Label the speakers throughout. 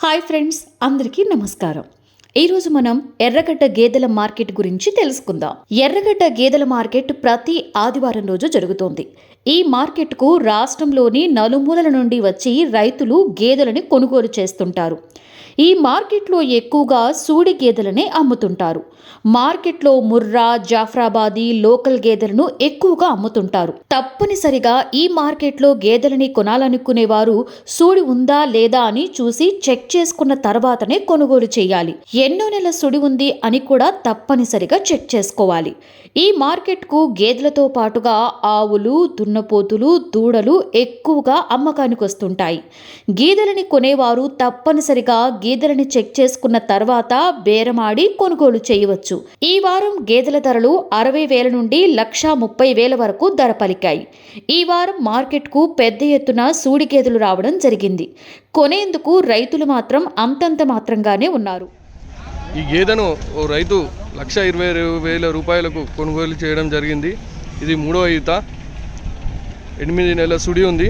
Speaker 1: Hi friends, అందరికీ నమస్కారం. ఈరోజు మనం ఎర్రగడ్డ గేదెల మార్కెట్ గురించి తెలుసుకుందాం. ఎర్రగడ్డ గేదెల మార్కెట్ ప్రతి ఆదివారం రోజు జరుగుతోంది. ఈ మార్కెట్కు రాష్ట్రంలోని నలుమూలల నుండి వచ్చి రైతులు గేదెలని కొనుగోలు చేస్తుంటారు. ఈ మార్కెట్లో ఎక్కువగా సూడి గేదెలనే అమ్ముతుంటారు. మార్కెట్లో ముర్రా, జాఫ్రాబాదీ, లోకల్ గేదెలను ఎక్కువగా అమ్ముతుంటారు. తప్పనిసరిగా ఈ మార్కెట్లో గేదెలని కొనాలనుకునేవారు సూడి ఉందా లేదా అని చూసి చెక్ చేసుకున్న తర్వాతనే కొనుగోలు చేయాలి. ఎన్నో నెల సుడి ఉంది అని కూడా తప్పనిసరిగా చెక్ చేసుకోవాలి. ఈ మార్కెట్కు గేదెలతో పాటుగా ఆవులు, దున్నపోతులు, దూడలు ఎక్కువగా అమ్మకానికి వస్తుంటాయి. గేదెలని కొనేవారు తప్పనిసరిగా గేదెలని చెక్ చేసుకున్న తర్వాత బేరమాడి కొనుగోలు చేయవచ్చు. ఈ వారం గేదెల ధరలు 60,000 నుండి 1,30,000 వరకు ధర పలికాయి. ఈ వారం మార్కెట్కు పెద్ద ఎత్తున సూడి గేదెలు రావడం జరిగింది. కొనేందుకు రైతులు మాత్రం అంతంత మాత్రంగానే ఉన్నారు.
Speaker 2: ఈ గేదెను ఓ రైతు 1,20,000 రూపాయలకు కొనుగోలు చేయడం జరిగింది. ఇది 3వ ఈత, 8 నెలల సుడి ఉంది.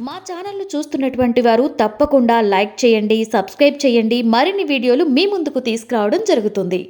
Speaker 1: మా ఛానల్ను చూస్తున్నటువంటి వారు తప్పకుండా లైక్ చేయండి, సబ్స్క్రైబ్ చేయండి. మరిన్ని వీడియోలు మీ ముందుకు తీసుకురావడం జరుగుతుంది.